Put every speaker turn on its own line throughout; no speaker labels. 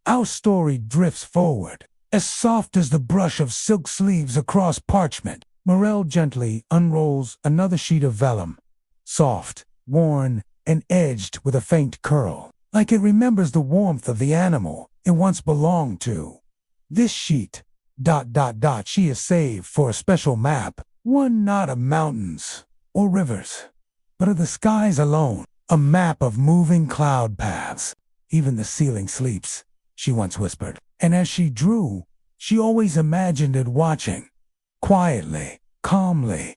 Our story drifts forward, as soft as the brush of silk sleeves across parchment. Morel gently unrolls another sheet of vellum, soft, worn, and edged with a faint curl, like it remembers the warmth of the animal it once belonged to. This sheet, she has saved for a special map, one not of mountains or rivers, but of the skies alone, a map of moving cloud paths. Even the ceiling sleeps, she once whispered, and as she drew, she always imagined it watching, quietly, calmly,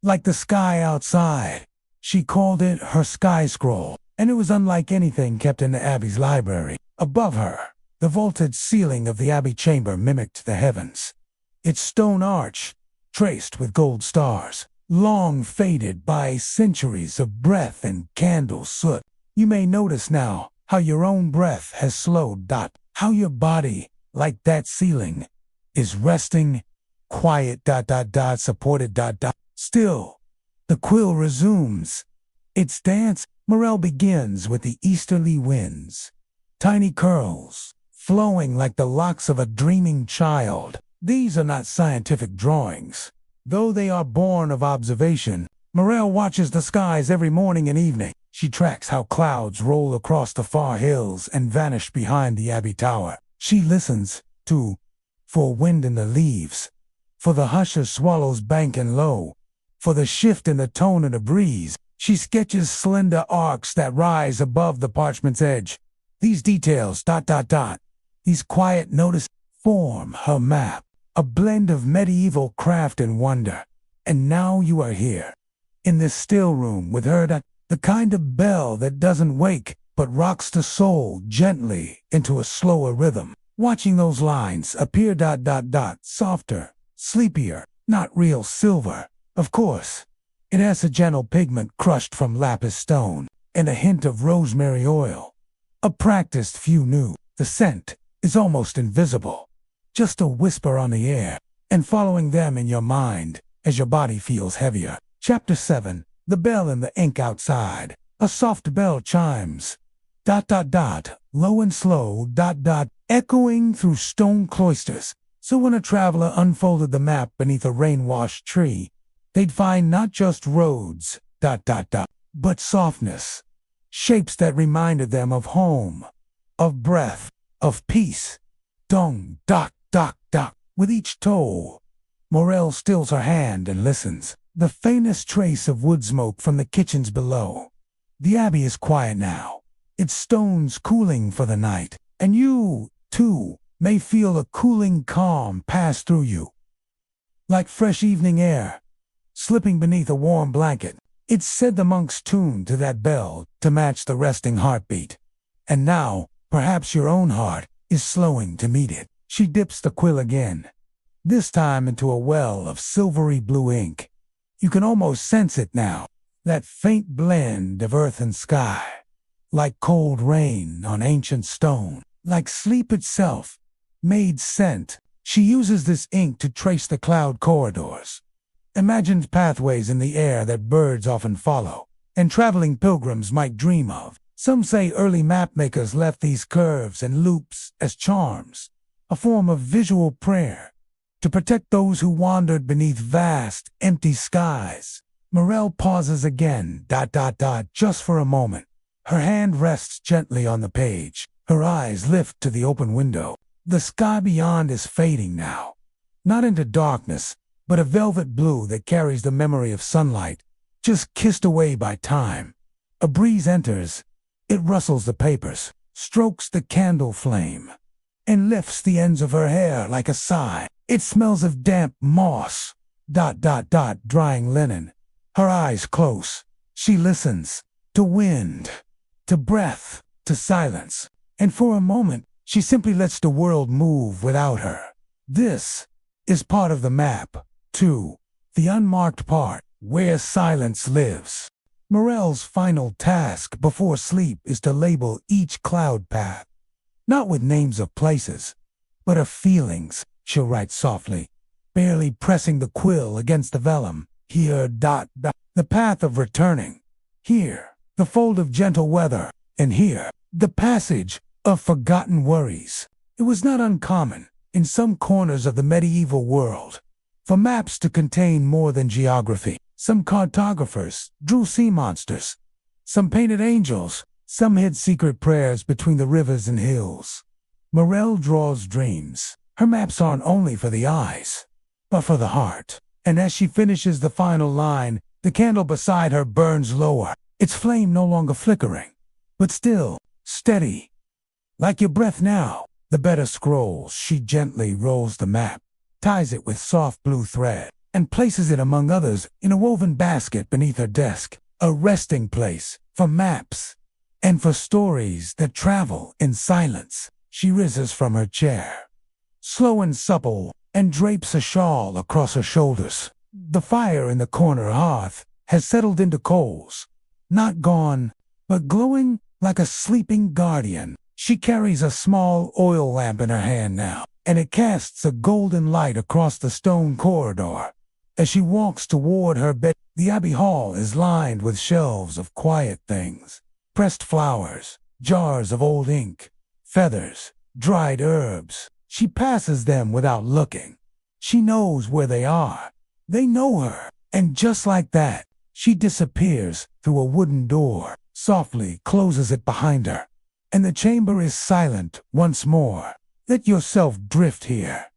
like the sky outside. She called it her sky scroll, and it was unlike anything kept in the abbey's library. Above her, the vaulted ceiling of the abbey chamber mimicked the heavens. Its stone arch, traced with gold stars, long faded by centuries of breath and candle soot. You may notice now how your own breath has slowed. How your body, like that ceiling, is resting, quiet. Supported. Still, the quill resumes its dance. Morel begins with the easterly winds, tiny curls, flowing like the locks of a dreaming child. These are not scientific drawings, though they are born of observation. Morel watches the skies every morning and evening. She tracks how clouds roll across the far hills and vanish behind the abbey tower. She listens, too, for wind in the leaves, for the hush of swallows banking low, for the shift in the tone of the breeze. She sketches slender arcs that rise above the parchment's edge. These details, these quiet notices, form her map, a blend of medieval craft and wonder. And now you are here, in this still room with her, the kind of bell that doesn't wake, but rocks the soul gently into a slower rhythm. Watching those lines appear, softer, sleepier, not real silver, of course. It has a gentle pigment crushed from lapis stone, and a hint of rosemary oil. A practiced few knew. The scent is almost invisible, just a whisper on the air, and following them in your mind as your body feels heavier. Chapter 7. The bell in the ink outside. A soft bell chimes. Low and slow, echoing through stone cloisters. So when a traveler unfolded the map beneath a rain-washed tree, they'd find not just roads, but softness. Shapes that reminded them of home, of breath, of peace. Dong, dock. With each toll, Morel stills her hand and listens. The faintest trace of wood smoke from the kitchens below. The abbey is quiet now, its stones cooling for the night, and you, too, may feel a cooling calm pass through you. Like fresh evening air, slipping beneath a warm blanket. It's said the monks tuned to that bell to match the resting heartbeat. And now, perhaps your own heart is slowing to meet it. She dips the quill again, this time into a well of silvery blue ink. You can almost sense it now, that faint blend of earth and sky, like cold rain on ancient stone, like sleep itself, made scent. She uses this ink to trace the cloud corridors, imagined pathways in the air that birds often follow, and traveling pilgrims might dream of. Some say early mapmakers left these curves and loops as charms, a form of visual prayer, to protect those who wandered beneath vast, empty skies. Morel pauses again, just for a moment. Her hand rests gently on the page. Her eyes lift to the open window. The sky beyond is fading now, not into darkness, but a velvet blue that carries the memory of sunlight, just kissed away by time. A breeze enters. It rustles the papers, strokes the candle flame, and lifts the ends of her hair like a sigh. It smells of damp moss, drying linen. Her eyes close. She listens, to wind, to breath, to silence. And for a moment, she simply lets the world move without her. This is part of the map, too. The unmarked part, where silence lives. Morel's final task before sleep is to label each cloud path. Not with names of places, but of feelings. She'll write softly, barely pressing the quill against the vellum. Here, the path of returning. Here, the fold of gentle weather. And here, the passage of forgotten worries. It was not uncommon, in some corners of the medieval world, for maps to contain more than geography. Some cartographers drew sea monsters, some painted angels, some hid secret prayers between the rivers and hills. Morel draws dreams. Her maps aren't only for the eyes, but for the heart. And as she finishes the final line, the candle beside her burns lower, its flame no longer flickering, but still steady. Like your breath now. The better scrolls, she gently rolls the map, ties it with soft blue thread, and places it among others in a woven basket beneath her desk, a resting place for maps and for stories that travel in silence. She rises from her chair, slow and supple, and drapes a shawl across her shoulders. The fire in the corner hearth has settled into coals, not gone, but glowing like a sleeping guardian. She carries a small oil lamp in her hand now, and it casts a golden light across the stone corridor. As she walks toward her bed, the abbey hall is lined with shelves of quiet things. Pressed flowers, jars of old ink, feathers, dried herbs. She passes them without looking. She knows where they are. They know her, and just like that, she disappears through a wooden door, softly closes it behind her. And the chamber is silent once more. Let yourself drift here,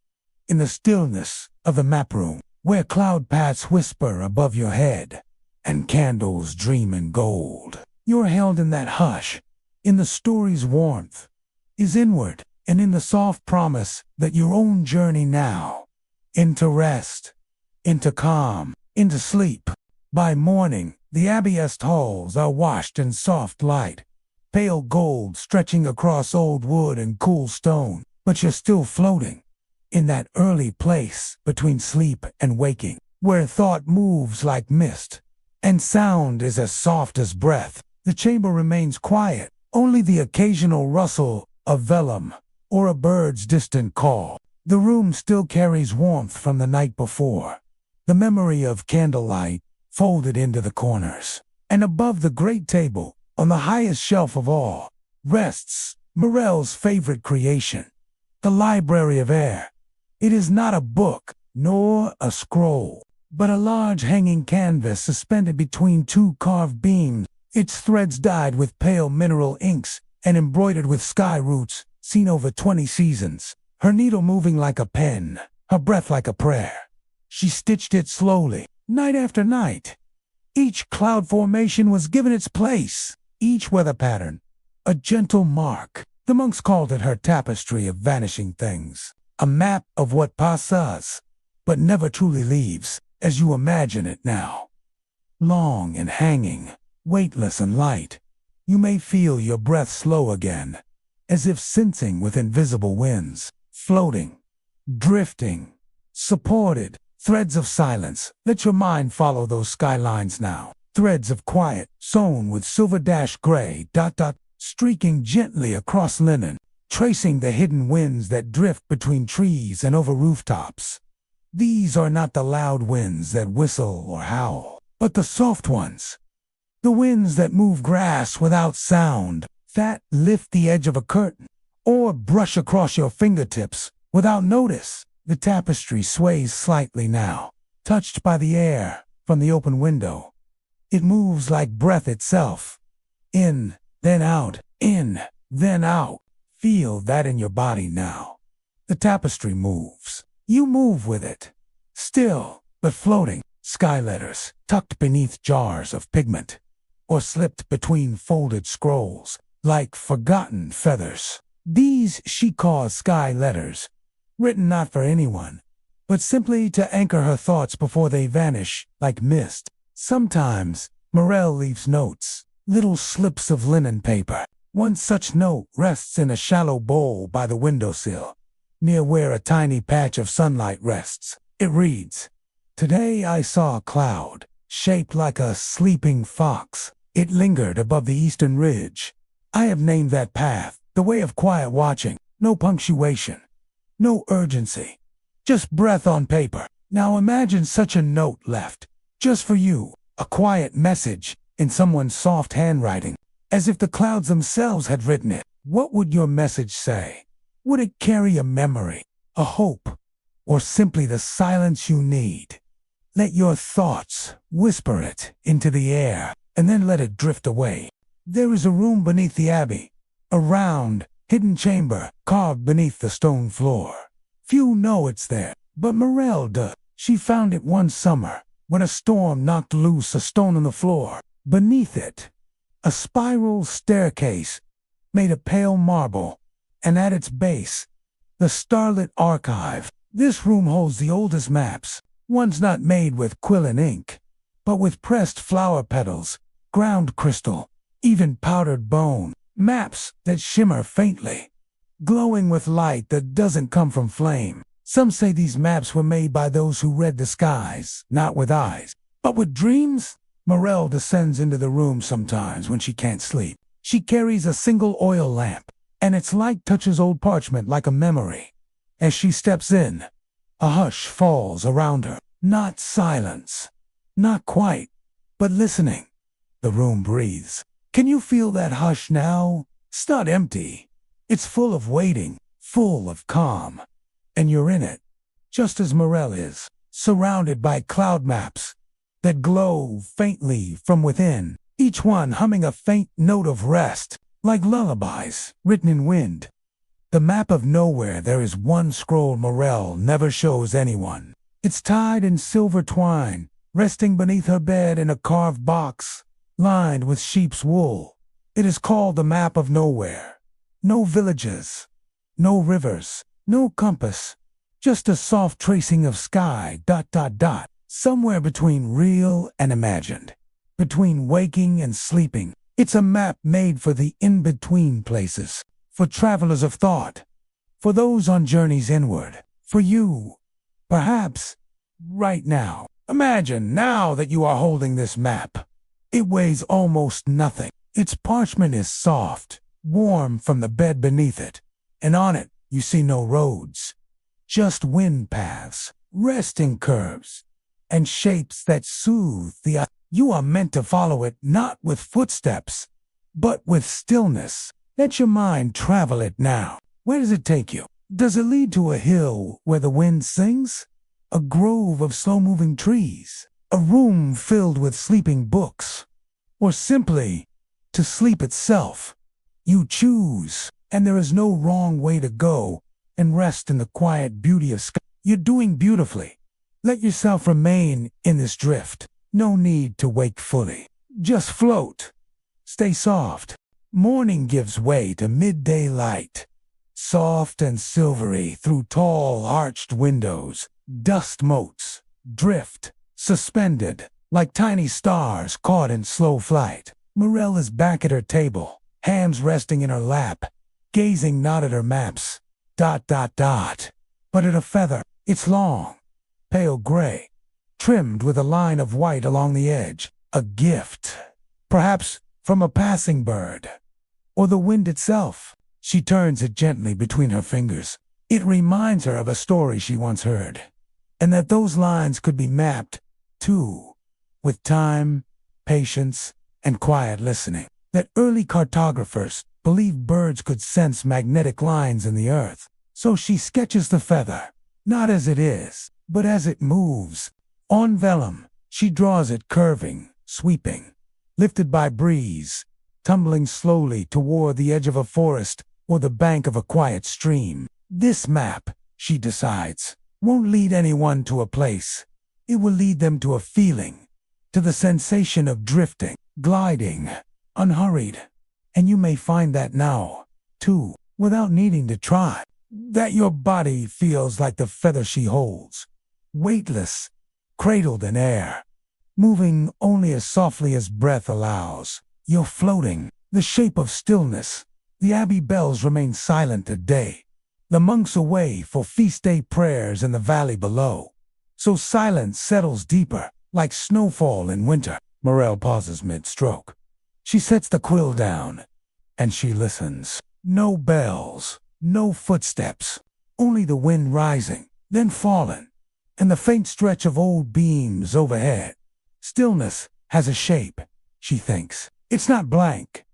in the stillness of the map room, where cloud paths whisper above your head, and candles dream in gold. You're held in that hush, in the story's warmth, is inward, and in the soft promise that your own journey now, into rest, into calm, into sleep. By morning, the abbey's halls are washed in soft light, pale gold stretching across old wood and cool stone, but you're still floating in that early place between sleep and waking, where thought moves like mist, and sound is as soft as breath. The chamber remains quiet, only the occasional rustle of vellum or a bird's distant call. The room still carries warmth from the night before, the memory of candlelight folded into the corners, and above the great table, on the highest shelf of all, rests Morel's favorite creation, the Library of Air. It is not a book, nor a scroll, but a large hanging canvas suspended between two carved beams, its threads dyed with pale mineral inks and embroidered with sky roots seen over 20 seasons, her needle moving like a pen, her breath like a prayer. She stitched it slowly, night after night. Each cloud formation was given its place, each weather pattern a gentle mark. The monks called it her tapestry of vanishing things, a map of what passes, but never truly leaves, as you imagine it now. Long and hanging, weightless and light, you may feel your breath slow again, as if sensing with invisible winds, floating, drifting, supported, threads of silence. Let your mind follow those skylines now. Threads of quiet, sewn with silver-gray, streaking gently across linen, tracing the hidden winds that drift between trees and over rooftops. These are not the loud winds that whistle or howl, but the soft ones. The winds that move grass without sound, that lift the edge of a curtain, or brush across your fingertips without notice. The tapestry sways slightly now, touched by the air from the open window. It moves like breath itself. In, then out, in, then out. Feel that in your body now. The tapestry moves. You move with it. Still, but floating. Sky letters, tucked beneath jars of pigment, or slipped between folded scrolls, like forgotten feathers. These she calls sky letters, written not for anyone, but simply to anchor her thoughts before they vanish like mist. Sometimes, Morel leaves notes, little slips of linen paper. One such note rests in a shallow bowl by the windowsill, near where a tiny patch of sunlight rests. It reads, "Today I saw a cloud, shaped like a sleeping fox. It lingered above the eastern ridge. I have named that path the way of quiet watching. No punctuation, no urgency, just breath on paper." Now imagine such a note left, just for you, a quiet message in someone's soft handwriting, as if the clouds themselves had written it. What would your message say? Would it carry a memory, a hope, or simply the silence you need? Let your thoughts whisper it into the air, and then let it drift away. There is a room beneath the abbey, a round, hidden chamber carved beneath the stone floor. Few know it's there, but Morel does. She found it one summer when a storm knocked loose a stone on the floor. Beneath it, a spiral staircase made of pale marble, and at its base, the starlit archive. This room holds the oldest maps, ones not made with quill and ink, but with pressed flower petals, ground crystal, even powdered bone, maps that shimmer faintly, glowing with light that doesn't come from flame. Some say these maps were made by those who read the skies, not with eyes, but with dreams. Morel descends into the room sometimes when she can't sleep. She carries a single oil lamp, and its light touches old parchment like a memory. As she steps in, a hush falls around her. Not silence, not quite, but listening. The room breathes. Can you feel that hush now? It's not empty. It's full of waiting, full of calm. And you're in it, just as Morel is, surrounded by cloud maps that glow faintly from within, each one humming a faint note of rest, like lullabies written in wind. The map of nowhere. There is one scroll Morel never shows anyone. It's tied in silver twine, resting beneath her bed in a carved box, lined with sheep's wool. It is called the map of nowhere. No villages, no rivers, no compass, just a soft tracing of sky, ... somewhere between real and imagined, between waking and sleeping. It's a map made for the in-between places, for travelers of thought, for those on journeys inward, for you, perhaps, right now. Imagine now that you are holding this map. It weighs almost nothing. Its parchment is soft, warm from the bed beneath it, and on it you see no roads, just wind paths, resting curves, and shapes that soothe the eye. You are meant to follow it not with footsteps, but with stillness. Let your mind travel it now. Where does it take you? Does it lead to a hill where the wind sings? A grove of slow-moving trees? A room filled with sleeping books? Or simply to sleep itself? You choose. And there is no wrong way to go and rest in the quiet beauty of sky. You're doing beautifully. Let yourself remain in this drift. No need to wake fully. Just float. Stay soft. Morning gives way to midday light. Soft and silvery through tall arched windows. Dust motes drift, suspended, like tiny stars caught in slow flight. Morel is back at her table, hands resting in her lap, gazing not at her maps, ... but at a feather. It's long, pale gray, trimmed with a line of white along the edge. A gift, perhaps from a passing bird, or the wind itself. She turns it gently between her fingers. It reminds her of a story she once heard, and that those lines could be mapped, too, with time, patience, and quiet listening. That early cartographers believed birds could sense magnetic lines in the earth. So she sketches the feather, not as it is, but as it moves. On vellum, she draws it curving, sweeping, lifted by breeze, tumbling slowly toward the edge of a forest or the bank of a quiet stream. This map, she decides, won't lead anyone to a place. It will lead them to a feeling, to the sensation of drifting, gliding, unhurried. And you may find that now, too, without needing to try. That your body feels like the feather she holds, weightless, cradled in air, moving only as softly as breath allows. You're floating, the shape of stillness. The abbey bells remain silent today. The monks away for feast day prayers in the valley below. So silence settles deeper, like snowfall in winter. Morel pauses mid-stroke. She sets the quill down, and she listens. No bells, no footsteps, only the wind rising, then falling, and the faint stretch of old beams overhead. Stillness has a shape, she thinks. It's not blank.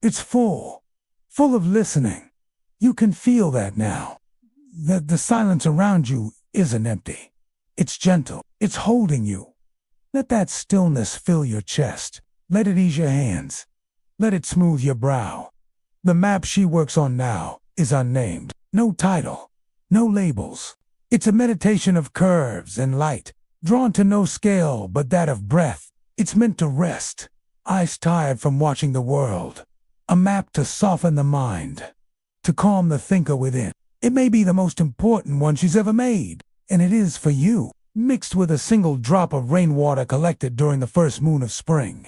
It's full. full of listening. You can feel that now. That the silence around you isn't empty. It's gentle. It's holding you. Let that stillness fill your chest. Let it ease your hands. Let it smooth your brow. The map she works on now is unnamed. No title. No labels. It's a meditation of curves and light, drawn to no scale but that of breath. It's meant to rest, eyes tired from watching the world. A map to soften the mind, to calm the thinker within. It may be the most important one she's ever made, and it is for you, mixed with a single drop of rainwater collected during the first moon of spring.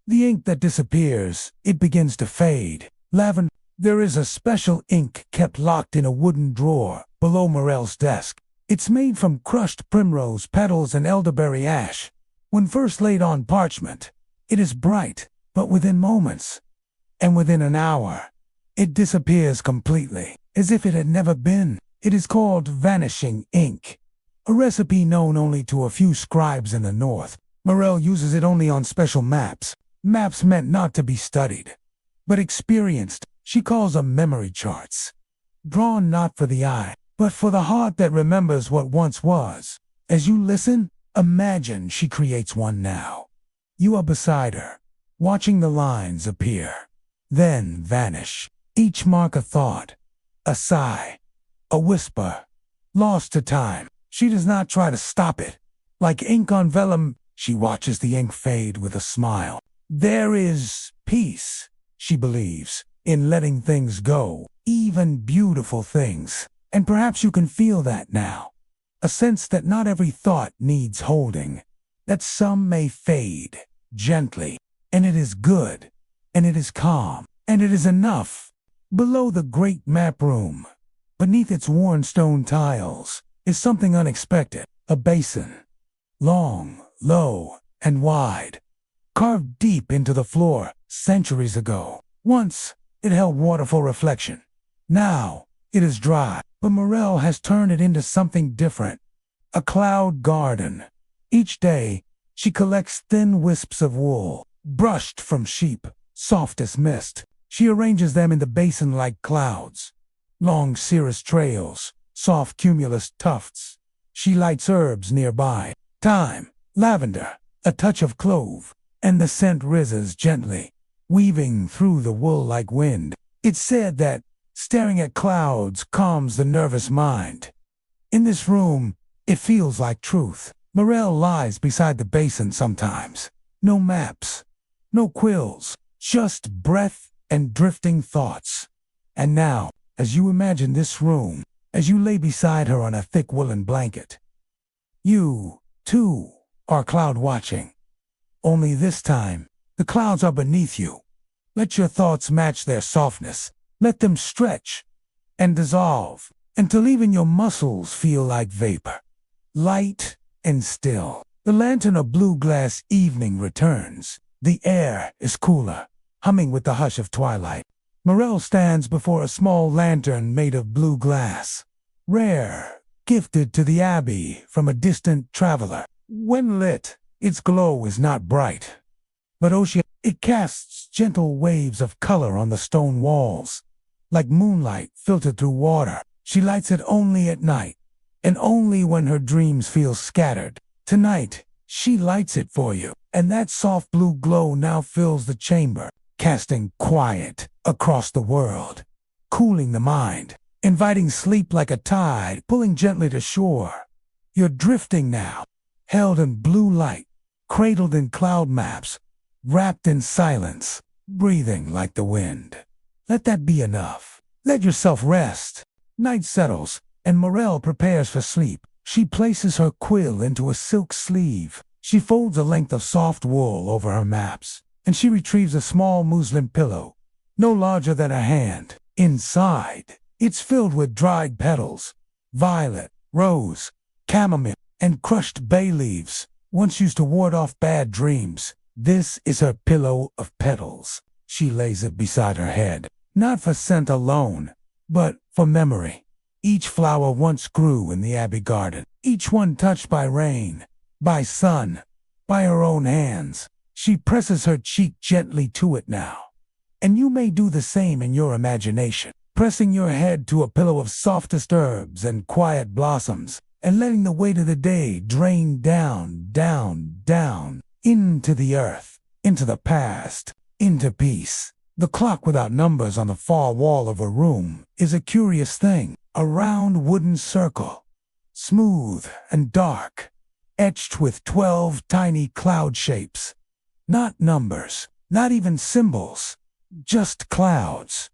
The ink that disappears, it begins to fade. Lavender. There is a special ink kept locked in a wooden drawer below Morel's desk. It's made from crushed primrose petals and elderberry ash. When first laid on parchment, it is bright, but within moments, and within an hour, it disappears completely, as if it had never been. It is called vanishing ink, a recipe known only to a few scribes in the north. Morel uses it only on special maps, maps meant not to be studied, but experienced. She calls them memory charts, drawn not for the eye, but for the heart that remembers what once was. As you listen, imagine she creates one now. You are beside her, watching the lines appear, then vanish. Each mark a thought, a sigh, a whisper, lost to time. She does not try to stop it. Like ink on vellum, she watches the ink fade with a smile. There is peace, she believes, in letting things go, even beautiful things. And perhaps you can feel that now. A sense that not every thought needs holding, that some may fade gently, and it is good, and it is calm, and it is enough. Below the great map room, beneath its worn stone tiles, is something unexpected. A basin, long, low, and wide, carved deep into the floor centuries ago. Once, it held water for reflection. Now, it is dry, but Morel has turned it into something different. A cloud garden. Each day, she collects thin wisps of wool, brushed from sheep, soft as mist. She arranges them in the basin like clouds. Long cirrus trails, soft cumulus tufts. She lights herbs nearby. Thyme, lavender, a touch of clove, and the scent rises gently, weaving through the wool like wind. It's said that staring at clouds calms the nervous mind. In this room, it feels like truth. Morel lies beside the basin sometimes. No maps, no quills, just breath and drifting thoughts. And now, as you imagine this room, as you lay beside her on a thick woolen blanket, you, too, are cloud watching. Only this time, the clouds are beneath you. Let your thoughts match their softness. Let them stretch and dissolve until even your muscles feel like vapor. Light and still. The lantern of blue glass evening returns. The air is cooler, humming with the hush of twilight. Morel stands before a small lantern made of blue glass. Rare, gifted to the abbey from a distant traveler. When lit, its glow is not bright, but ocean. It casts gentle waves of color on the stone walls, like moonlight filtered through water. She lights it only at night, and only when her dreams feel scattered. Tonight, she lights it for you, and that soft blue glow now fills the chamber, casting quiet across the world, cooling the mind, inviting sleep like a tide, pulling gently to shore. You're drifting now, held in blue light, cradled in cloud maps, wrapped in silence, breathing like the wind. Let that be enough. Let yourself rest. Night settles, and Morel prepares for sleep. She places her quill into a silk sleeve. She folds a length of soft wool over her maps, and she retrieves a small muslin pillow, no larger than a hand. Inside, it's filled with dried petals, violet, rose, chamomile, and crushed bay leaves, once used to ward off bad dreams. This is her pillow of petals. She lays it beside her head, not for scent alone, but for memory. Each flower once grew in the abbey garden, each one touched by rain, by sun, by her own hands. She presses her cheek gently to it now, And you may do the same in your imagination, pressing your head to a pillow of softest herbs and quiet blossoms, and letting the weight of the day drain down, down, down, into the earth, into the past, into peace. The clock without numbers on the far wall of a room is a curious thing, a round wooden circle, smooth and dark, etched with 12 tiny cloud shapes. Not numbers, not even symbols, just clouds.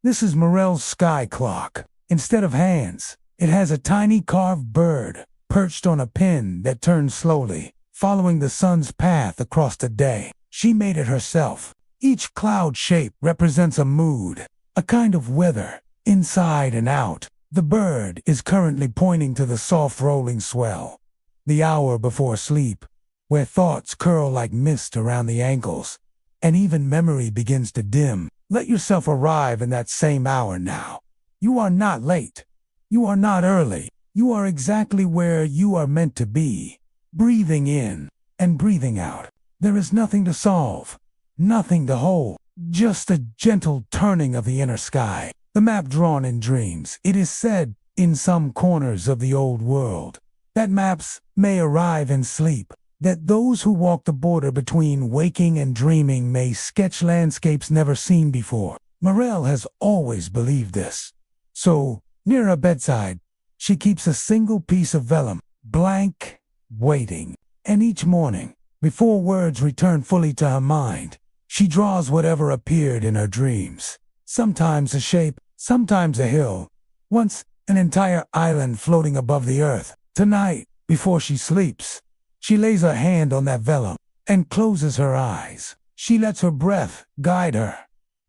This is Morel's sky clock. Instead of hands, it has a tiny carved bird perched on a pin that turns slowly, following the sun's path across the day. She made it herself. Each cloud shape represents a mood, a kind of weather, inside and out. The bird is currently pointing to the soft rolling swell, the hour before sleep, where thoughts curl like mist around the ankles, and even memory begins to dim. Let yourself arrive in that same hour now. You are not late. You are not early. You are exactly where you are meant to be, breathing in and breathing out. There is nothing to solve, nothing to hold, just a gentle turning of the inner sky. The map drawn in dreams, it is said, in some corners of the old world, that maps may arrive in sleep, that those who walk the border between waking and dreaming may sketch landscapes never seen before. Morel has always believed this. So, near her bedside, she keeps a single piece of vellum, blank, waiting. And each morning, before words return fully to her mind, she draws whatever appeared in her dreams. Sometimes a shape, sometimes a hill, once an entire island floating above the earth. Tonight, before she sleeps, she lays her hand on that vellum and closes her eyes. She lets her breath guide her,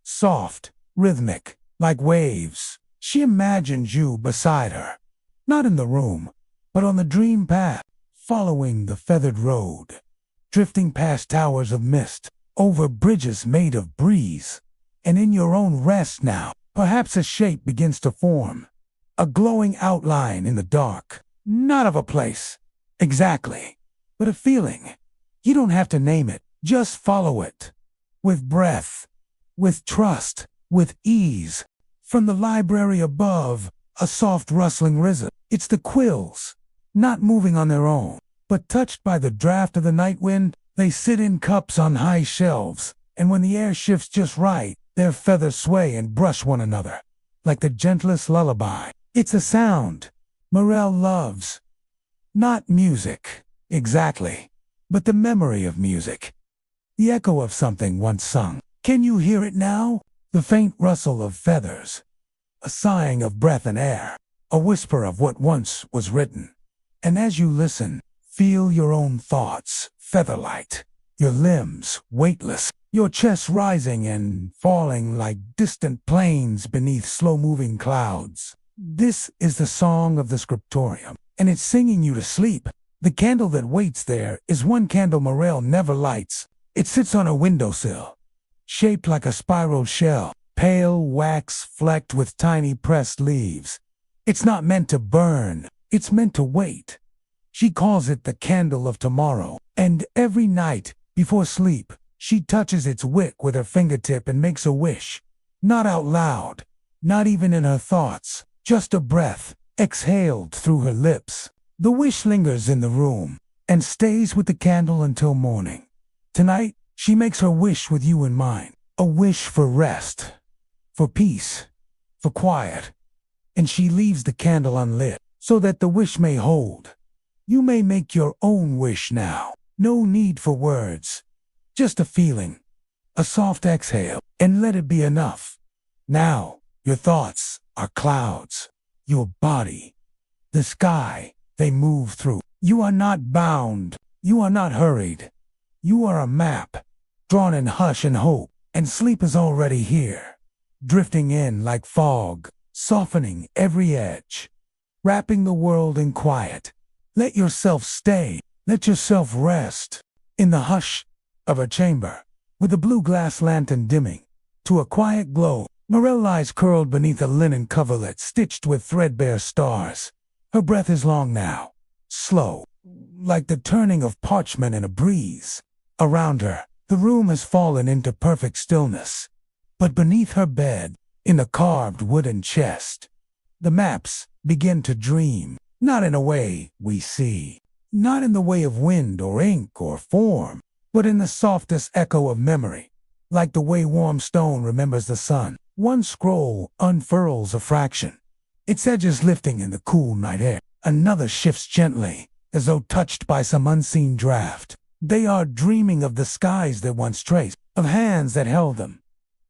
soft, rhythmic, like waves. She imagines you beside her, not in the room, but on the dream path, following the feathered road, drifting past towers of mist, over bridges made of breeze. And in your own rest now, perhaps a shape begins to form, a glowing outline in the dark, not of a place, exactly, but a feeling. You don't have to name it, just follow it. With breath, with trust, with ease. From the library above, a soft rustling rhythm. It's the quills, not moving on their own, but touched by the draft of the night wind. They sit in cups on high shelves, and when the air shifts just right, their feathers sway and brush one another, like the gentlest lullaby. It's a sound Morel loves. Not music, exactly, but the memory of music. The echo of something once sung. Can you hear it now? The faint rustle of feathers, a sighing of breath and air, a whisper of what once was written. And as you listen, feel your own thoughts, featherlight, your limbs weightless, your chest rising and falling like distant planes beneath slow-moving clouds. This is the song of the scriptorium, and it's singing you to sleep. The candle that waits there is one candle Morel never lights. It sits on a windowsill, shaped like a spiral shell, pale wax flecked with tiny pressed leaves. It's not meant to burn, it's meant to wait. She calls it the candle of tomorrow, and every night, before sleep, she touches its wick with her fingertip and makes a wish. Not out loud, not even in her thoughts, just a breath, exhaled through her lips. The wish lingers in the room, and stays with the candle until morning. Tonight, she makes her wish with you in mind. A wish for rest, for peace, for quiet. And she leaves the candle unlit, so that the wish may hold. You may make your own wish now. No need for words. Just a feeling, a soft exhale, and let it be enough. Now, your thoughts are clouds. Your body, the sky, they move through. You are not bound. You are not hurried. You are a map, drawn in hush and hope, and sleep is already here, drifting in like fog, softening every edge, wrapping the world in quiet. Let yourself stay. Let yourself rest. In the hush of her chamber, with the blue glass lantern dimming to a quiet glow, Morel lies curled beneath a linen coverlet stitched with threadbare stars. Her breath is long now, slow, like the turning of parchment in a breeze. Around her, the room has fallen into perfect stillness. But beneath her bed, in a carved wooden chest, the maps begin to dream, not in a way we see, not in the way of wind or ink or form, but in the softest echo of memory, like the way warm stone remembers the sun. One scroll unfurls a fraction, its edges lifting in the cool night air. Another shifts gently, as though touched by some unseen draft. They are dreaming of the skies that once traced, of hands that held them,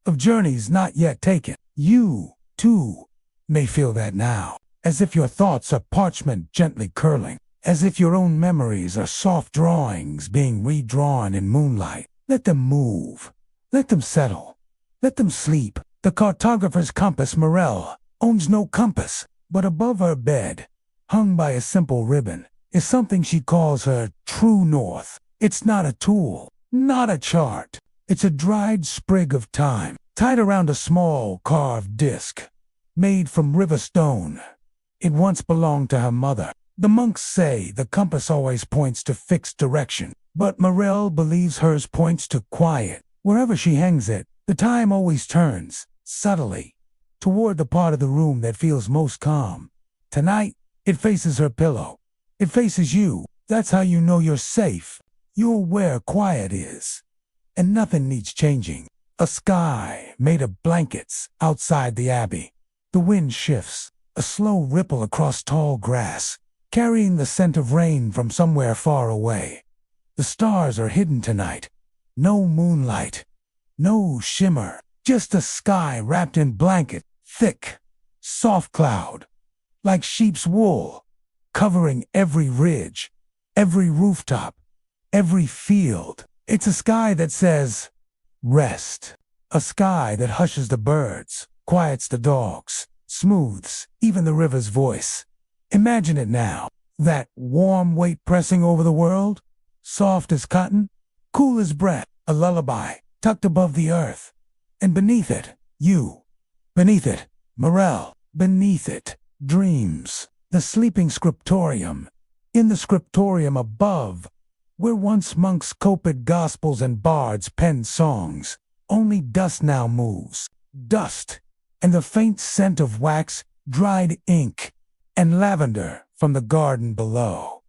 of journeys not yet taken. You, too, may feel that now, as if your thoughts are parchment gently curling, as if your own memories are soft drawings being redrawn in moonlight. Let them move. Let them settle. Let them sleep. The cartographer's compass, Morel, owns no compass, but above her bed, hung by a simple ribbon, is something she calls her true north. It's not a tool, not a chart. It's a dried sprig of time, tied around a small carved disc, made from river stone. It once belonged to her mother. The monks say the compass always points to fixed direction, but Morel believes hers points to quiet. Wherever she hangs it, the time always turns, subtly, toward the part of the room that feels most calm. Tonight, it faces her pillow. It faces you. That's how you know you're safe. You're where quiet is. And nothing needs changing. A sky made of blankets outside the abbey. The wind shifts, a slow ripple across tall grass, carrying the scent of rain from somewhere far away. The stars are hidden tonight. No moonlight, no shimmer, just a sky wrapped in blanket, thick, soft cloud, like sheep's wool, covering every ridge, every rooftop, every field. It's a sky that says, rest. A sky that hushes the birds, quiets the dogs, smooths even the river's voice. Imagine it now, that warm weight pressing over the world, soft as cotton, cool as breath, a lullaby tucked above the earth. And beneath it, you. Beneath it, Morel. Beneath it, dreams. The sleeping scriptorium. In the scriptorium above, where once monks copied gospels and bards penned songs, only dust now moves. Dust, and the faint scent of wax, dried ink, and lavender from the garden below.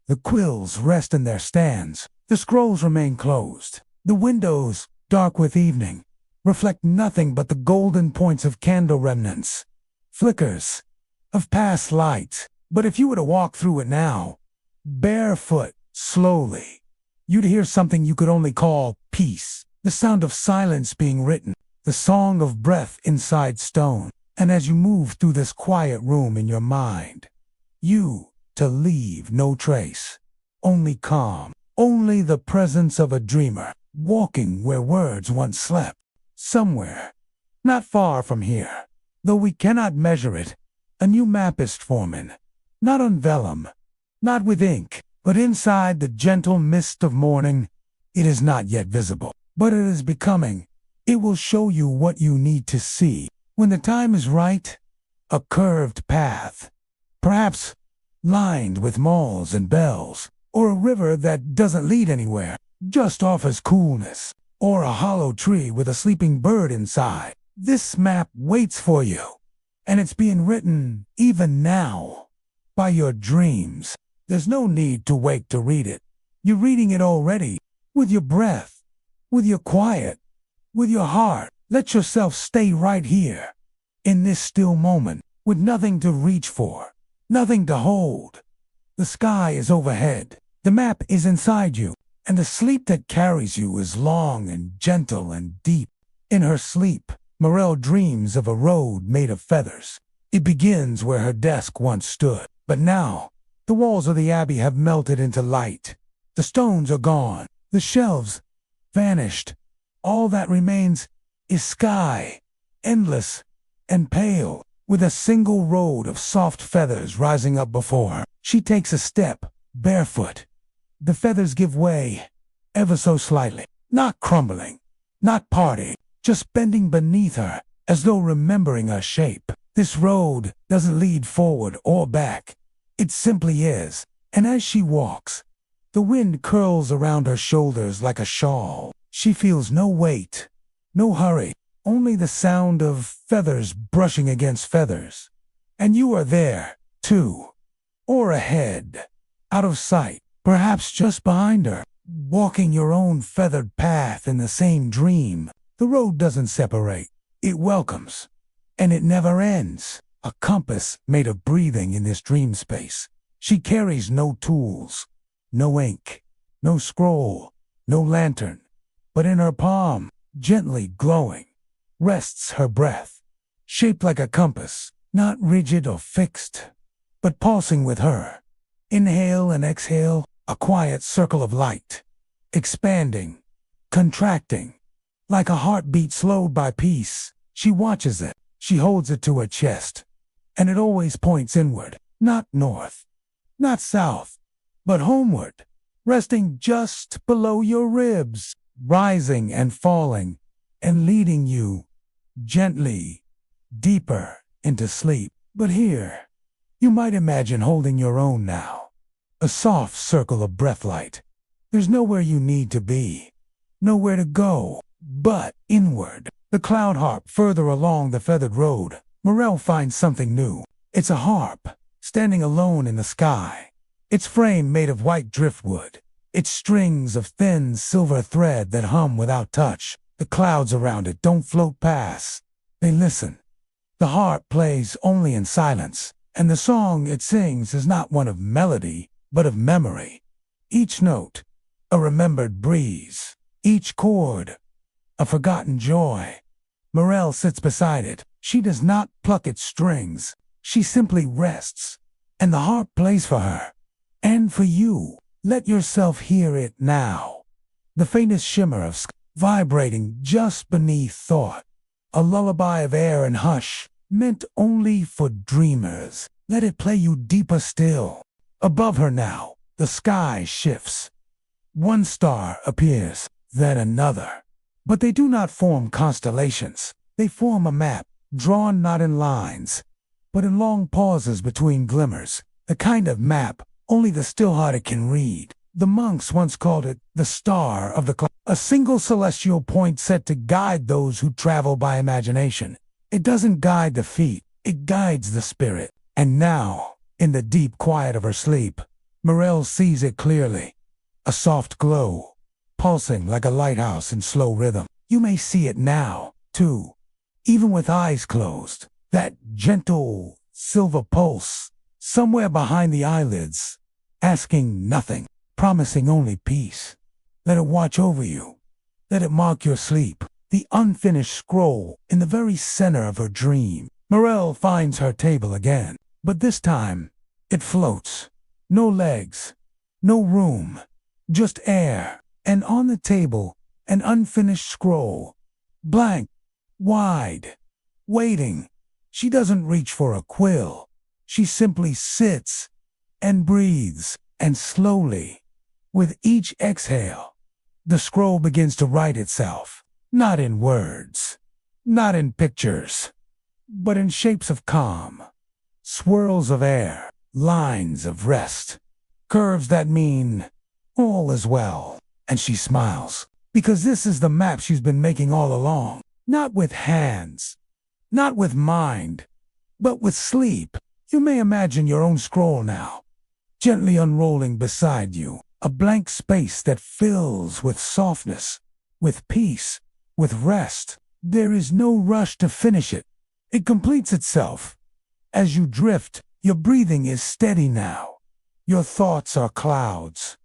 The quills rest in their stands. The scrolls remain closed. The windows, dark with evening, reflect nothing but the golden points of candle remnants, flickers of past lights. But if you were to walk through it now, barefoot, slowly, you'd hear something you could only call peace, the sound of silence being written, the song of breath inside stone. And as you move through this quiet room in your mind, you to leave no trace, only calm, only the presence of a dreamer, walking where words once slept, somewhere, not far from here. Though we cannot measure it, a new map is forming, not on vellum, not with ink, but inside the gentle mist of morning. It is not yet visible, but it is becoming. It will show you what you need to see. When the time is right, a curved path, perhaps lined with malls and bells, or a river that doesn't lead anywhere, just offers coolness, or a hollow tree with a sleeping bird inside. This map waits for you, and it's being written even now by your dreams. There's no need to wait to read it. You're reading it already, with your breath, with your quiet, with your heart. Let yourself stay right here, in this still moment, with nothing to reach for, nothing to hold. The sky is overhead, the map is inside you, and the sleep that carries you is long and gentle and deep. In her sleep, Morel dreams of a road made of feathers. It begins where her desk once stood, but now, the walls of the abbey have melted into light. The stones are gone, the shelves vanished. All that remains is sky, endless and pale, with a single road of soft feathers rising up before her. She takes a step, barefoot. The feathers give way, ever so slightly, not crumbling, not parting, just bending beneath her, as though remembering her shape. This road doesn't lead forward or back. It simply is, and as she walks, the wind curls around her shoulders like a shawl. She feels no weight, no hurry, only the sound of feathers brushing against feathers. And you are there, too. Or ahead, out of sight, perhaps just behind her, walking your own feathered path in the same dream. The road doesn't separate, it welcomes, and it never ends. A compass made of breathing in this dream space. She carries no tools, no ink, no scroll, no lantern, but in her palm, gently glowing, rests her breath, shaped like a compass, not rigid or fixed, but pulsing with her. Inhale and exhale, a quiet circle of light, expanding, contracting, like a heartbeat slowed by peace. She watches it, she holds it to her chest, and it always points inward, not north, not south, but homeward, resting just below your ribs, rising and falling, and leading you gently deeper into sleep. But here, you might imagine holding your own now, a soft circle of breathlight. There's nowhere you need to be, nowhere to go, but inward. The cloud harp further along the feathered road. Morel finds something new. It's a harp, standing alone in the sky. Its frame made of white driftwood. Its strings of thin silver thread that hum without touch. The clouds around it don't float past. They listen. The harp plays only in silence, and the song it sings is not one of melody, but of memory. Each note, a remembered breeze. Each chord, a forgotten joy. Morel sits beside it. She does not pluck its strings. She simply rests, and the harp plays for her. And for you. Let yourself hear it now. The faintest shimmer of sky vibrating just beneath thought. A lullaby of air and hush, meant only for dreamers. Let it play you deeper still. Above her now, the sky shifts. One star appears, then another. But they do not form constellations. They form a map, drawn not in lines, but in long pauses between glimmers. The kind of map only the still-hearted can read. The monks once called it the star of the cloud, a single celestial point set to guide those who travel by imagination. It doesn't guide the feet, it guides the spirit. And now, in the deep quiet of her sleep, Morel sees it clearly. A soft glow, pulsing like a lighthouse in slow rhythm. You may see it now, too, even with eyes closed. That gentle silver pulse, somewhere behind the eyelids, asking nothing, promising only peace. Let it watch over you. Let it mark your sleep. The unfinished scroll in the very center of her dream. Morel finds her table again, but this time it floats. No legs, no room, just air. And on the table, an unfinished scroll, blank, wide, waiting. She doesn't reach for a quill. She simply sits and breathes, and slowly, with each exhale, the scroll begins to write itself, not in words, not in pictures, but in shapes of calm, swirls of air, lines of rest, curves that mean all is well. And she smiles, because this is the map she's been making all along, not with hands, not with mind, but with sleep. You may imagine your own scroll now, gently unrolling beside you, a blank space that fills with softness, with peace, with rest. There is no rush to finish it. It completes itself. As you drift, your breathing is steady now. Your thoughts are clouds.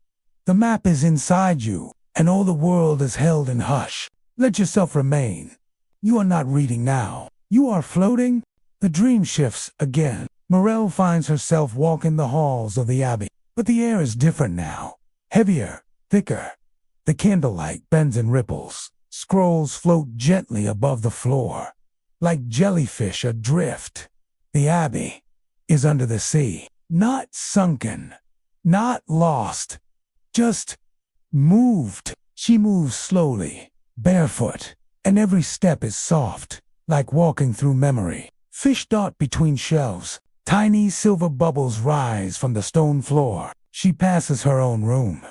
The map is inside you, and all the world is held in hush. Let yourself remain. You are not reading now. You are floating. The dream shifts again. Morel finds herself walking the halls of the abbey, but the air is different now. Heavier, thicker. The candlelight bends and ripples. Scrolls float gently above the floor, like jellyfish adrift. The abbey is under the sea, not sunken, not lost, just moved. She moves slowly, barefoot, and every step is soft, like walking through memory. Fish dot between shelves. Tiny silver bubbles rise from the stone floor. She passes her own room.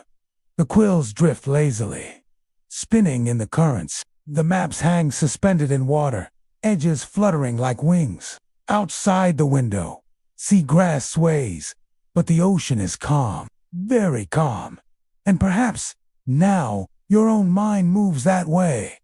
The quills drift lazily, spinning in the currents. The maps hang suspended in water, edges fluttering like wings. Outside the window, sea grass sways, but the ocean is calm, very calm. And perhaps now your own mind moves that way.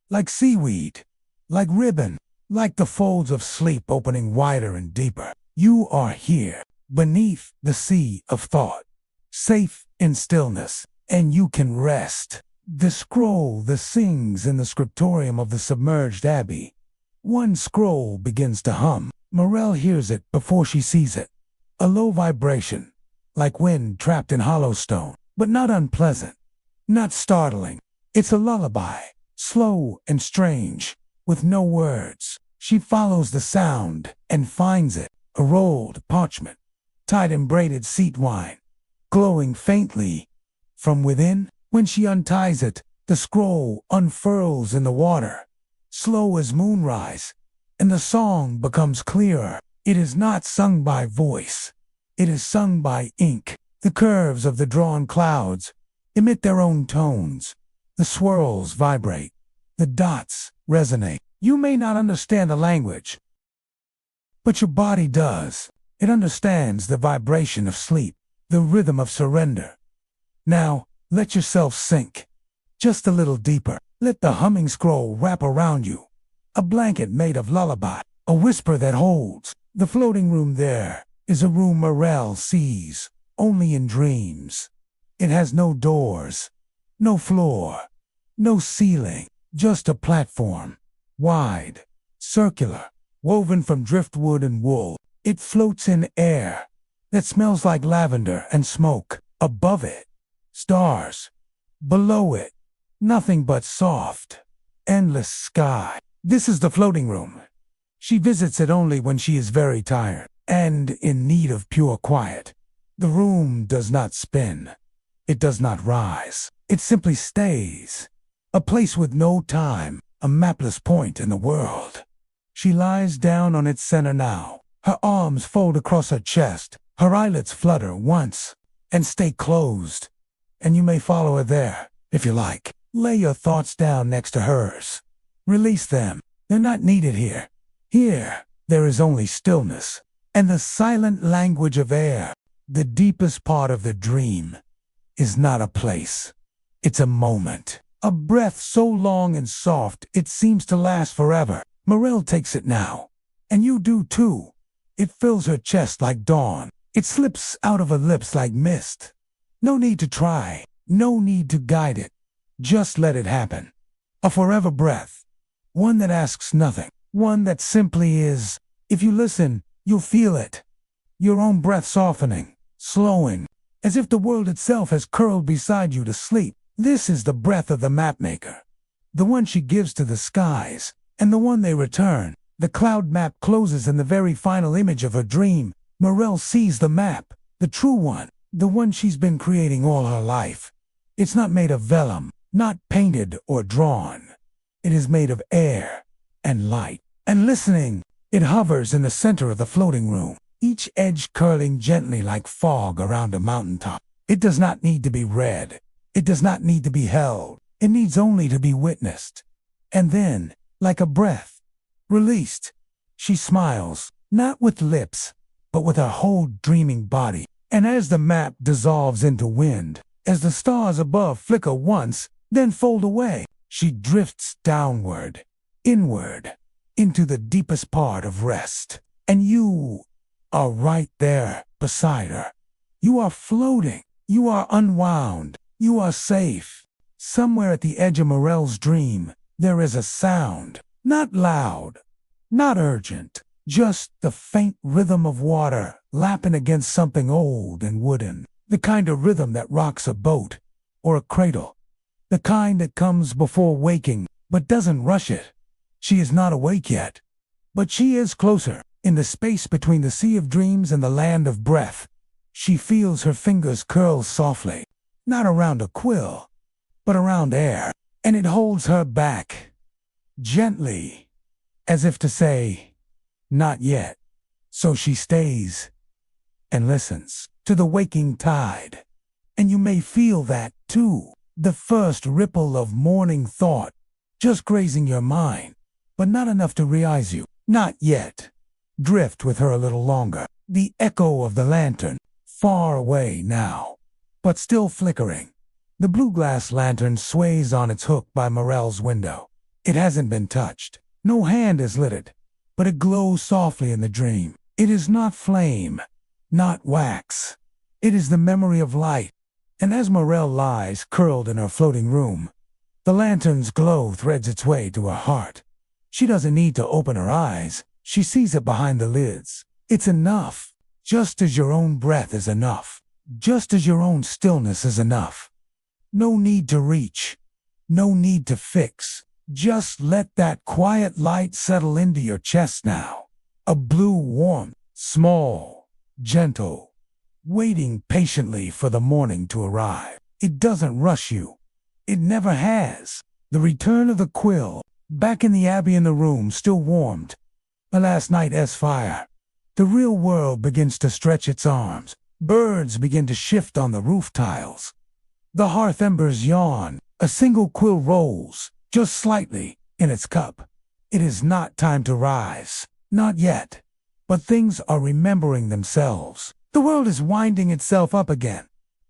Like seaweed, like ribbon, like the folds of sleep opening wider and deeper. You are here, beneath the sea of thought, safe in stillness, and you can rest. The scroll that sings in the scriptorium of the submerged abbey. One scroll begins to hum. Morel hears it before she sees it. A low vibration, like wind trapped in hollow stone, but not unpleasant, not startling. It's a lullaby, slow and strange, with no words. She follows the sound and finds it, a rolled parchment, tied in braided seat wine, glowing faintly from within. When she unties it, the scroll unfurls in the water, slow as moonrise, and the song becomes clearer. It is not sung by voice. It is sung by ink. The curves of the drawn clouds emit their own tones. The swirls vibrate. The dots resonate. You may not understand the language, but your body does. It understands the vibration of sleep, the rhythm of surrender. Now, let yourself sink, just a little deeper. Let the humming scroll wrap around you, a blanket made of lullaby, a whisper that holds. The floating room there is a room Morel sees only in dreams. It has no doors, no floor, no ceiling, just a platform, wide, circular, woven from driftwood and wool. It floats in air that smells like lavender and smoke. Above it, stars. Below it, nothing but soft, endless sky. This is the floating room. She visits it only when she is very tired and in need of pure quiet. The room does not spin. It does not rise. It simply stays. A place with no time, a mapless point in the world. She lies down on its center now. Her arms fold across her chest. Her eyelids flutter once and stay closed. And you may follow her there, if you like. Lay your thoughts down next to hers. Release them. They're not needed here. Here, there is only stillness and the silent language of air. The deepest part of the dream is not a place. It's a moment. A breath so long and soft it seems to last forever. Morel takes it now. And you do too. It fills her chest like dawn. It slips out of her lips like mist. No need to try. No need to guide it. Just let it happen. A forever breath. One that asks nothing. One that simply is. If you listen, you'll feel it. Your own breath softening, slowing, as if the world itself has curled beside you to sleep. This is the breath of the mapmaker. The one she gives to the skies, and the one they return. The cloud map closes in the very final image of her dream. Morel sees the map, the true one, the one she's been creating all her life. It's not made of vellum, not painted or drawn. It is made of air and light. And listening, it hovers in the center of the floating room, each edge curling gently like fog around a mountaintop. It does not need to be read. It does not need to be held. It needs only to be witnessed. And then, like a breath, released, she smiles, not with lips, but with her whole dreaming body. And as the map dissolves into wind, as the stars above flicker once, then fold away, she drifts downward, inward, into the deepest part of rest. And you are right there beside her. You are floating. You are unwound. You are safe. Somewhere at the edge of Morel's dream, there is a sound. Not loud, not urgent, just the faint rhythm of water lapping against something old and wooden. The kind of rhythm that rocks a boat or a cradle. The kind that comes before waking but doesn't rush it. She is not awake yet, but she is closer. In the space between the sea of dreams and the land of breath, she feels her fingers curl softly, not around a quill, but around air, and it holds her back, gently, as if to say, not yet. So she stays and listens to the waking tide. And you may feel that, too, the first ripple of morning thought, just grazing your mind, but not enough to realize you. Not yet. Drift with her a little longer. The echo of the lantern, far away now, but still flickering. The blue glass lantern sways on its hook by Morel's window. It hasn't been touched. No hand has lit it, but it glows softly in the dream. It is not flame, not wax. It is the memory of light. And as Morel lies curled in her floating room, the lantern's glow threads its way to her heart. She doesn't need to open her eyes. She sees it behind the lids. It's enough, just as your own breath is enough, just as your own stillness is enough. No need to reach, no need to fix. Just let that quiet light settle into your chest now. A blue warmth, small, gentle, waiting patiently for the morning to arrive. It doesn't rush you. It never has. The return of the quill, back in the abbey in the room, still warmed by last night's fire. The real world begins to stretch its arms. Birds begin to shift on the roof tiles. The hearth embers yawn. A single quill rolls, just slightly, in its cup. It is not time to rise. Not yet. But things are remembering themselves. The world is winding itself up again.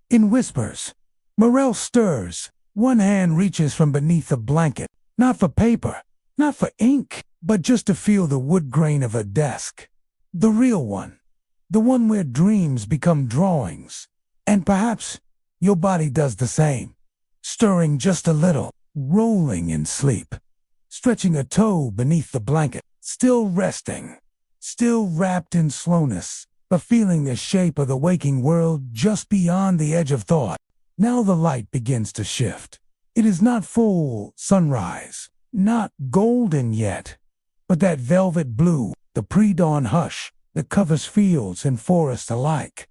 In whispers, Morel stirs. One hand reaches from beneath the blanket, not for paper, not for ink, but just to feel the wood grain of her desk. The real one. The one where dreams become drawings. And perhaps your body does the same. Stirring just a little, rolling in sleep. Stretching a toe beneath the blanket, still resting. Still wrapped in slowness, but feeling the shape of the waking world just beyond the edge of thought. Now the light begins to shift. It is not full sunrise, not golden yet, but that velvet blue, the pre-dawn hush that covers fields and forests alike.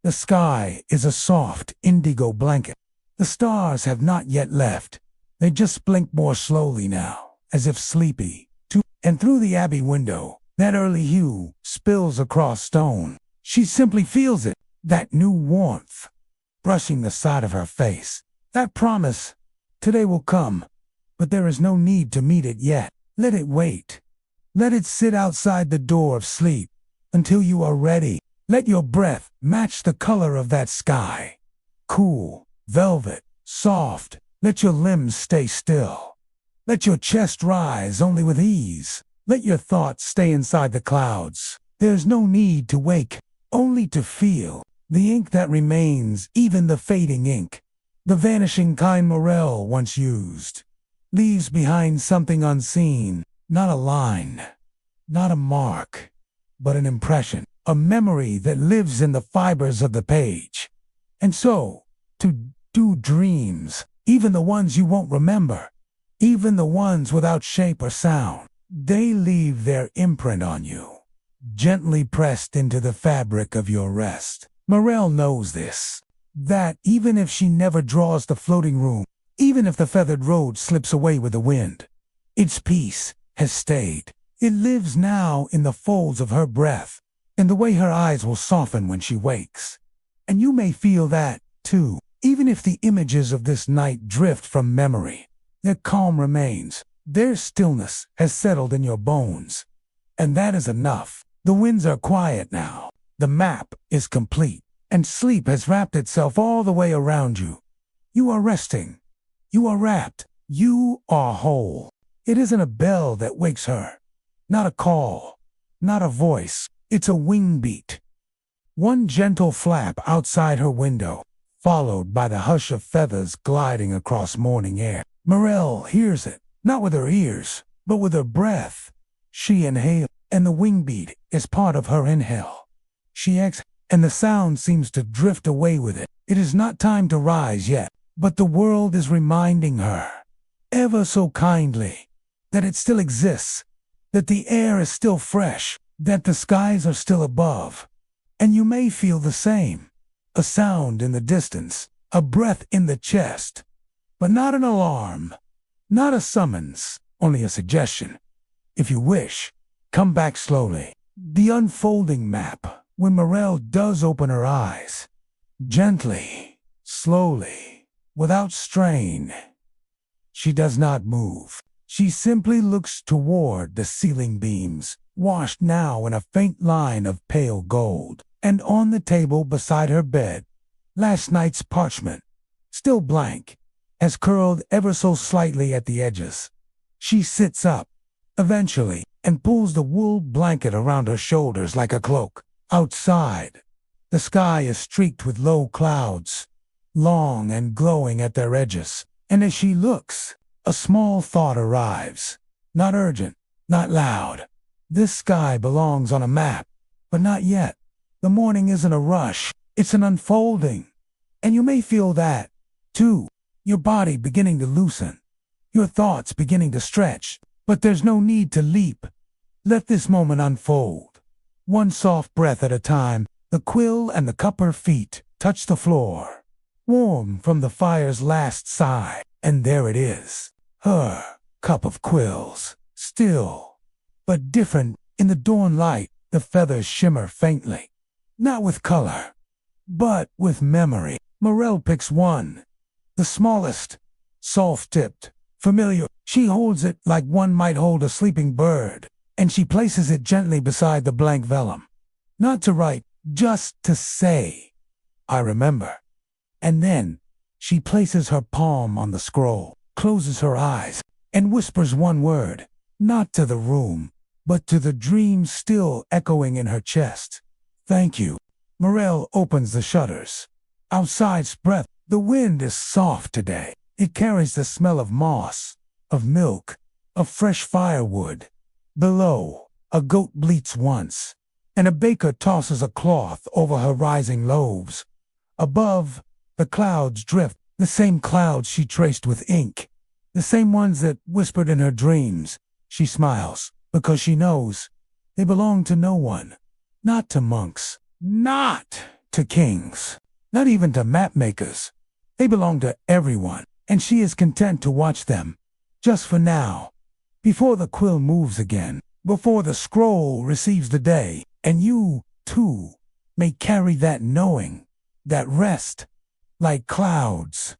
The sky is a soft indigo blanket. The stars have not yet left. They just blink more slowly now, as if sleepy. And through the abbey window, that early hue spills across stone. She simply feels it, that new warmth, brushing the side of her face. That promise, today will come, but there is no need to meet it yet. Let it wait. Let it sit outside the door of sleep until you are ready. Let your breath match the color of that sky. Cool, velvet, soft. Let your limbs stay still. Let your chest rise only with ease. Let your thoughts stay inside the clouds. There's no need to wake, only to feel. The ink that remains, even the fading ink, the vanishing kind Morel once used, leaves behind something unseen, not a line, not a mark, but an impression, a memory that lives in the fibers of the page. And so, to do dreams, even the ones you won't remember, even the ones without shape or sound, they leave their imprint on you, gently pressed into the fabric of your rest. Morel knows this, that even if she never draws the floating room, even if the feathered road slips away with the wind, its peace has stayed. It lives now in the folds of her breath, in the way her eyes will soften when she wakes. And you may feel that, too, even if the images of this night drift from memory. Their calm remains, their stillness has settled in your bones. And that is enough. The winds are quiet now. The map is complete, and sleep has wrapped itself all the way around you. You are resting. You are wrapped. You are whole. It isn't a bell that wakes her. Not a call. Not a voice. It's a wing beat. One gentle flap outside her window, followed by the hush of feathers gliding across morning air. Morel hears it, not with her ears, but with her breath. She inhales, and the wing beat is part of her inhale. She exhales, and the sound seems to drift away with it. It is not time to rise yet, but the world is reminding her, ever so kindly, that it still exists, that the air is still fresh, that the skies are still above. And you may feel the same. A sound in the distance, a breath in the chest, but not an alarm, not a summons, only a suggestion. If you wish, come back slowly. The unfolding map. When Morel does open her eyes, gently, slowly, without strain, She does not move. She simply looks toward the ceiling beams, washed now in a faint line of pale gold. And on the table beside her bed, last night's parchment, still blank, has curled ever so slightly at the edges. She sits up, eventually, and pulls the wool blanket around her shoulders like a cloak. Outside, the sky is streaked with low clouds, long and glowing at their edges. And as she looks, a small thought arrives. Not urgent, not loud. This sky belongs on a map, but not yet. The morning isn't a rush, it's an unfolding. And you may feel that, too. Your body beginning to loosen, your thoughts beginning to stretch. But there's no need to leap. Let this moment unfold. One soft breath at a time, the quill and the cup her feet touch the floor, warm from the fire's last sigh. And there it is, her cup of quills, still, but different. In the dawn light, the feathers shimmer faintly, not with color, but with memory. Morel picks one, the smallest, soft-tipped, familiar. She holds it like one might hold a sleeping bird, and she places it gently beside the blank vellum. Not to write, just to say, I remember. And then she places her palm on the scroll, closes her eyes, and whispers one word, not to the room, but to the dream still echoing in her chest. Thank you. Morel opens the shutters. Outside's breath. The wind is soft today. It carries the smell of moss, of milk, of fresh firewood. Below, a goat bleats once, and a baker tosses a cloth over her rising loaves. Above, the clouds drift, the same clouds she traced with ink, the same ones that whispered in her dreams. She smiles, because she knows they belong to no one. Not to monks, not to kings, not even to mapmakers. They belong to everyone, and she is content to watch them, just for now, before the quill moves again, before the scroll receives the day, and you, too, may carry that knowing, that rest, like clouds,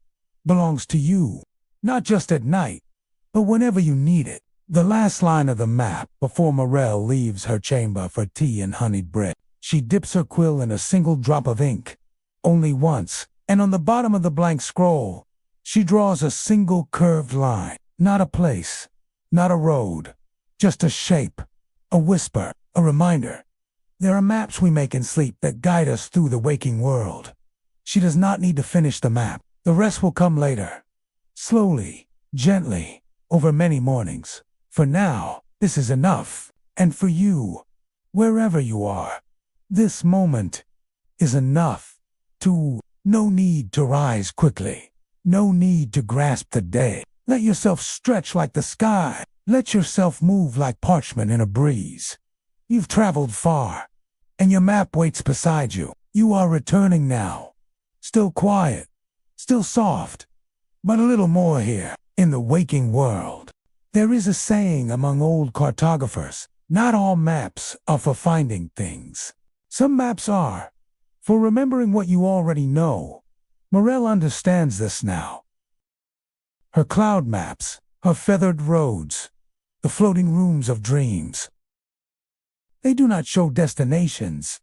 belongs to you, not just at night, but whenever you need it. The last line of the map before Morel leaves her chamber for tea and honeyed bread. She dips her quill in a single drop of ink, only once, and on the bottom of the blank scroll, she draws a single curved line, not a place, not a road, just a shape, a whisper, a reminder. There are maps we make in sleep that guide us through the waking world. She does not need to finish the map. The rest will come later, slowly, gently, over many mornings. For now, this is enough, and for you, wherever you are, this moment is enough. No need to rise quickly, no need to grasp the day. Let yourself stretch like the sky, let yourself move like parchment in a breeze. You've traveled far, and your map waits beside you. You are returning now, still quiet, still soft, but a little more here, in the waking world. There is a saying among old cartographers, not all maps are for finding things. Some maps are for remembering what you already know. Morel understands this now. Her cloud maps, her feathered roads, the floating rooms of dreams. They do not show destinations.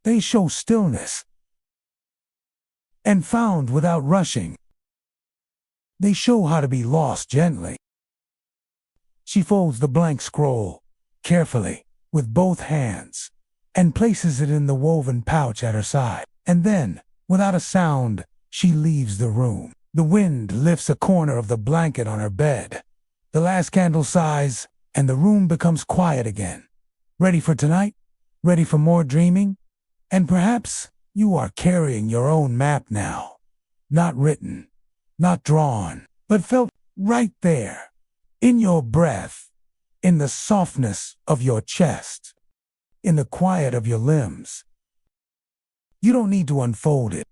They show stillness. And found without rushing. They show how to be lost gently. She folds the blank scroll, carefully, with both hands, and places it in the woven pouch at her side. And then, without a sound, she leaves the room. The wind lifts a corner of the blanket on her bed. The last candle sighs, and the room becomes quiet again. Ready for tonight? Ready for more dreaming? And perhaps you are carrying your own map now. Not written, not drawn, but felt right there, in your breath, in the softness of your chest, in the quiet of your limbs. You don't need to unfold it.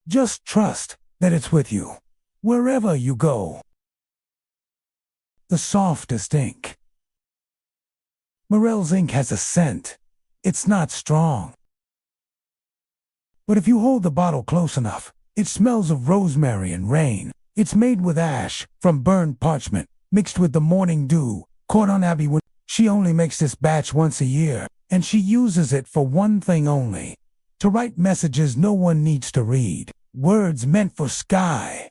Just trust that it's with you, wherever you go. The softest ink. Morel's ink has a scent. It's not strong. But if you hold the bottle close enough, it smells of rosemary and rain. It's made with ash from burned parchment, mixed with the morning dew, caught on Abbey when she only makes this batch once a year, and she uses it for one thing only: to write messages no one needs to read, words meant for sky,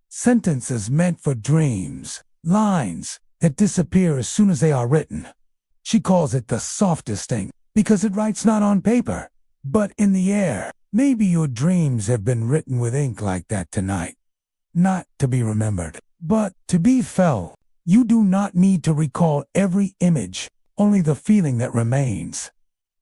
sentences meant for dreams, lines that disappear as soon as they are written. She calls it the softest thing, because it writes not on paper, but in the air. Maybe your dreams have been written with ink like that tonight. Not to be remembered, but to be felt. You do not need to recall every image, only the feeling that remains.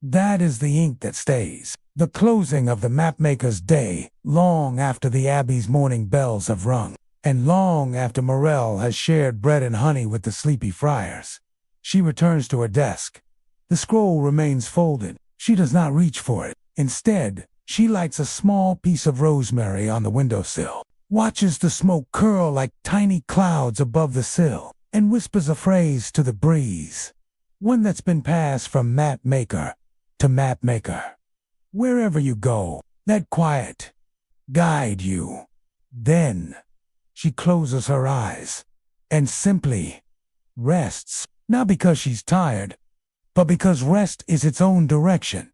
That is the ink that stays. The closing of the mapmaker's day, long after the abbey's morning bells have rung, and long after Morel has shared bread and honey with the sleepy friars. She returns to her desk. The scroll remains folded. She does not reach for it. Instead, she lights a small piece of rosemary on the windowsill, watches the smoke curl like tiny clouds above the sill, and whispers a phrase to the breeze, one that's been passed from mapmaker to mapmaker. Wherever you go, that quiet guide you. Then she closes her eyes and simply rests, not because she's tired, but because rest is its own direction,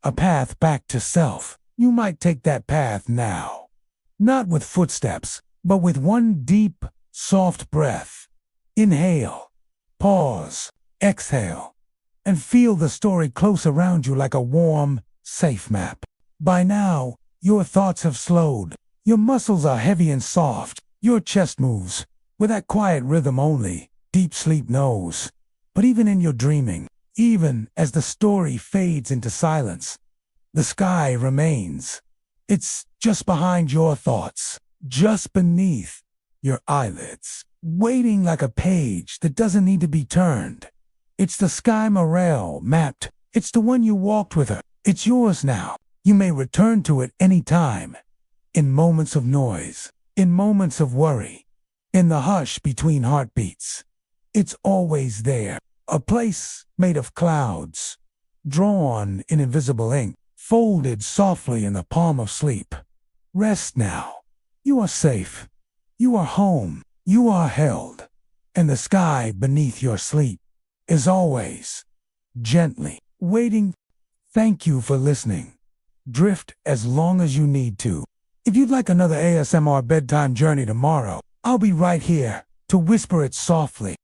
a path back to self. You might take that path now, not with footsteps, but with one deep, soft breath. Inhale, pause, exhale, and feel the story close around you like a warm, safe map. By now, your thoughts have slowed. Your muscles are heavy and soft. Your chest moves with that quiet rhythm only deep sleep knows. But even in your dreaming, even as the story fades into silence, the sky remains. It's just behind your thoughts, just beneath your eyelids, waiting like a page that doesn't need to be turned. It's the sky Morel mapped. It's the one you walked with her. It's yours now. You may return to it any time. In moments of noise, in moments of worry, in the hush between heartbeats. It's always there. A place made of clouds, drawn in invisible ink, folded softly in the palm of sleep. Rest now. You are safe. You are home. You are held. And the sky beneath your sleep is always gently waiting. Thank you for listening. Drift as long as you need to. If you'd like another ASMR bedtime journey tomorrow, I'll be right here to whisper it softly.